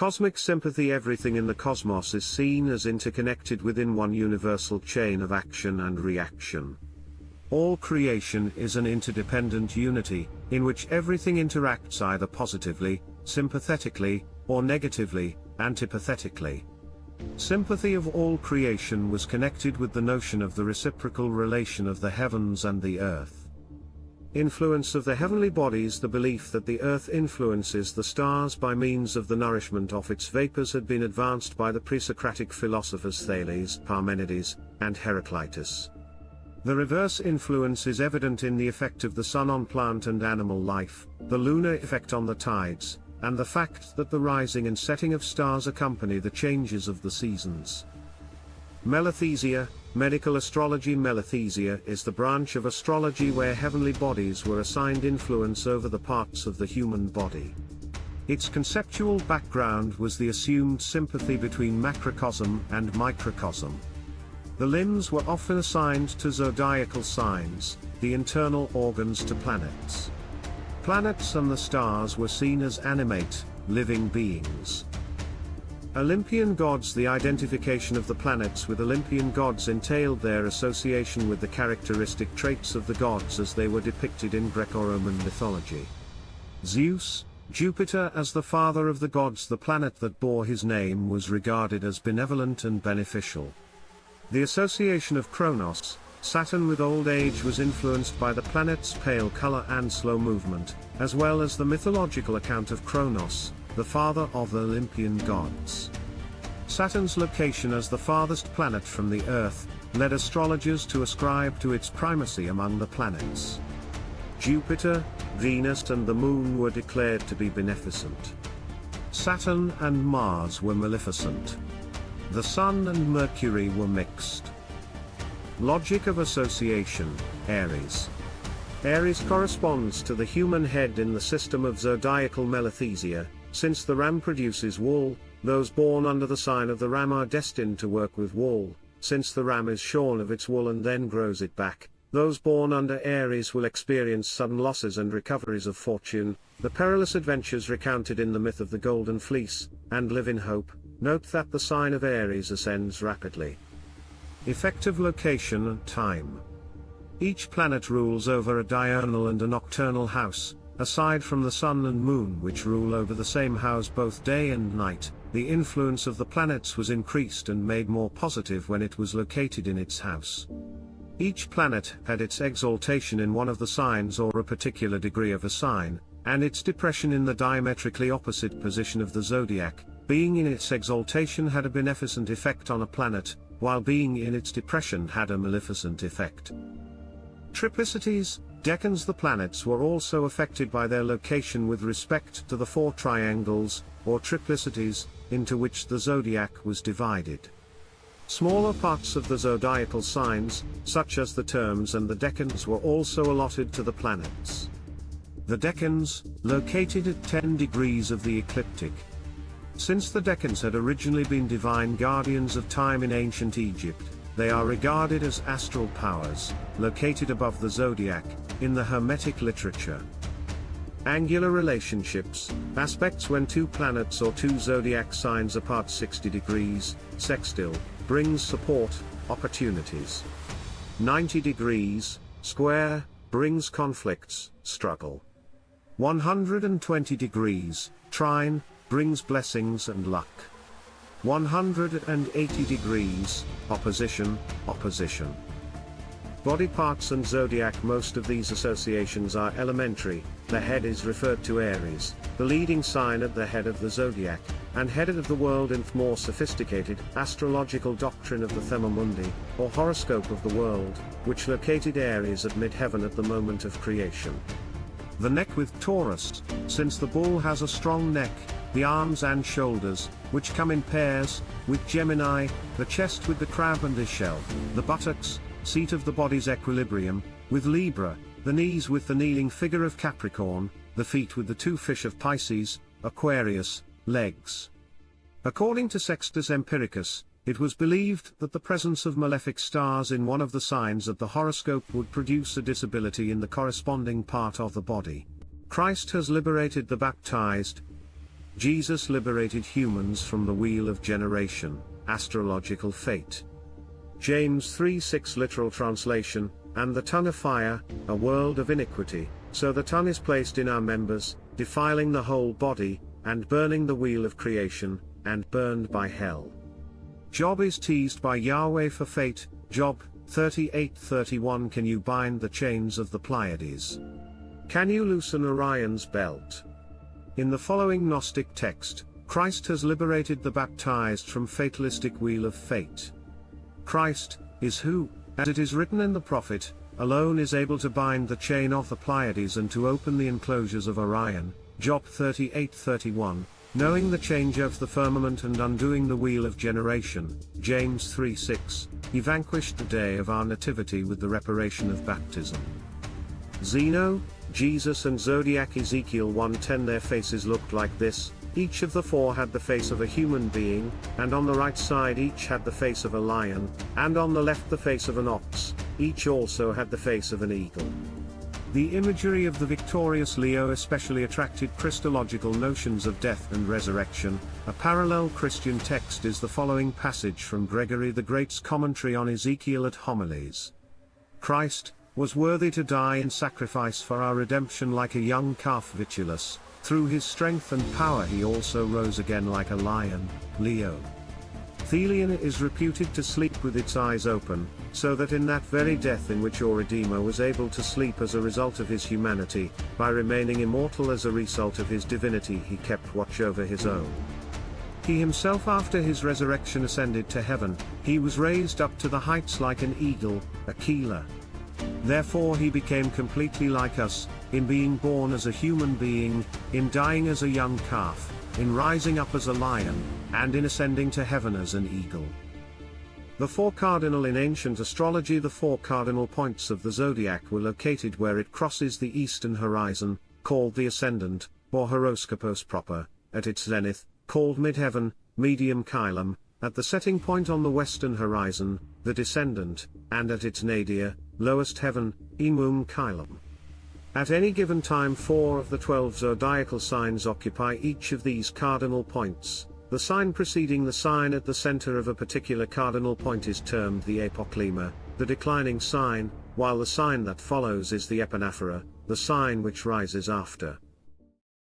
cosmic sympathy. Everything in the cosmos is seen as interconnected within one universal chain of action and reaction. All creation is an interdependent unity, in which everything interacts either positively, sympathetically, or negatively, antipathetically. Sympathy of all creation was connected with the notion of the reciprocal relation of the heavens and the earth. Influence of the heavenly bodies. The belief that the earth influences the stars by means of the nourishment of its vapors had been advanced by the pre-Socratic philosophers Thales, Parmenides, and Heraclitus. The reverse influence is evident in the effect of the sun on plant and animal life, the lunar effect on the tides, and the fact that the rising and setting of stars accompany the changes of the seasons. Melothesia, medical astrology. Melothesia is the branch of astrology where heavenly bodies were assigned influence over the parts of the human body. Its conceptual background was the assumed sympathy between macrocosm and microcosm. The limbs were often assigned to zodiacal signs, the internal organs to planets. Planets and the stars were seen as animate, living beings. Olympian gods. The identification of the planets with Olympian gods entailed their association with the characteristic traits of the gods as they were depicted in Greco-Roman mythology. Zeus, Jupiter as the father of the gods. The planet that bore his name was regarded as benevolent and beneficial. The association of Kronos, Saturn with old age was influenced by the planet's pale color and slow movement, as well as the mythological account of Kronos, the father of the Olympian gods. Saturn's location as the farthest planet from the Earth led astrologers to ascribe to its primacy among the planets. Jupiter, Venus and the Moon were declared to be beneficent. Saturn and Mars were maleficent. The Sun and Mercury were mixed. Logic of association, Aries. Aries corresponds to the human head in the system of zodiacal Melothesia. Since the ram produces wool, those born under the sign of the ram are destined to work with wool. Since the ram is shorn of its wool and then grows it back, those born under Aries will experience sudden losses and recoveries of fortune, the perilous adventures recounted in the myth of the Golden Fleece, and live in hope. Note that the sign of Aries ascends rapidly. Effective location and time. Each planet rules over a diurnal and a nocturnal house. Aside from the Sun and Moon which rule over the same house both day and night, the influence of the planets was increased and made more positive when it was located in its house. Each planet had its exaltation in one of the signs or a particular degree of a sign, and its depression in the diametrically opposite position of the zodiac. Being in its exaltation had a beneficent effect on a planet, while being in its depression had a maleficent effect. Triplicities, decans. The planets were also affected by their location with respect to the four triangles, or triplicities, into which the zodiac was divided. Smaller parts of the zodiacal signs, such as the terms and the decans, were also allotted to the planets. The decans, located at 10 degrees of the ecliptic. Since the decans had originally been divine guardians of time in ancient Egypt, they are regarded as astral powers, located above the zodiac, in the Hermetic literature. Angular relationships, aspects when two planets or two zodiac signs apart 60 degrees, sextile, brings support, opportunities. 90 degrees, square, brings conflicts, struggle. 120 degrees, trine, brings blessings and luck. 180 degrees, opposition, opposition. Body parts and zodiac. Most of these associations are elementary. The head is referred to Aries, the leading sign at the head of the zodiac, and head of the world in more sophisticated astrological doctrine of the Thema Mundi, or horoscope of the world, which located Aries at mid-heaven at the moment of creation. The neck with Taurus, since the bull has a strong neck, the arms and shoulders, which come in pairs, with Gemini, the chest with the crab and the shell, the buttocks, seat of the body's equilibrium, with Libra, the knees with the kneeling figure of Capricorn, the feet with the two fish of Pisces, Aquarius, legs. According to Sextus Empiricus, it was believed that the presence of malefic stars in one of the signs of the horoscope would produce a disability in the corresponding part of the body. Christ has liberated the baptized. Jesus liberated humans from the wheel of generation, astrological fate. James 3:6 literal translation, and the tongue of fire, a world of iniquity, so the tongue is placed in our members, defiling the whole body, and burning the wheel of creation, and burned by hell. Job is teased by Yahweh for fate, Job 38:31. Can you bind the chains of the Pleiades? Can you loosen Orion's belt? In the following Gnostic text, Christ has liberated the baptized from fatalistic wheel of fate. Christ is who, as it is written in the prophet, alone is able to bind the chain of the Pleiades and to open the enclosures of Orion, Job 38:31, knowing the change of the firmament and undoing the wheel of generation, James 3:6, he vanquished the day of our nativity with the reparation of baptism. Zeno, Jesus and Zodiac Ezekiel 1:10. Their faces looked like this, each of the four had the face of a human being, and on the right side each had the face of a lion, and on the left the face of an ox, each also had the face of an eagle. The imagery of the victorious Leo especially attracted Christological notions of death and resurrection. A parallel Christian text is the following passage from Gregory the Great's commentary on Ezekiel at Homilies. Christ was worthy to die in sacrifice for our redemption like a young calf vitulous. Through his strength and power he also rose again like a lion, Leo. Thelion is reputed to sleep with its eyes open, so that in that very death in which your Redeemer was able to sleep as a result of his humanity, by remaining immortal as a result of his divinity he kept watch over his own. He himself after his resurrection ascended to heaven, he was raised up to the heights like an eagle, Aquila. Therefore he became completely like us, in being born as a human being, in dying as a young calf, in rising up as a lion, and in ascending to heaven as an eagle. The four cardinal in ancient astrology. The four cardinal points of the zodiac were located where it crosses the eastern horizon, called the ascendant, or horoscopos proper, at its zenith, called midheaven, medium caelum, at the setting point on the western horizon, the descendant, and at its nadir, lowest heaven, emum caelum. At any given time 4 of the 12 zodiacal signs occupy each of these cardinal points. The sign preceding the sign at the center of a particular cardinal point is termed the apoklima, the declining sign, while the sign that follows is the epanaphora, the sign which rises after.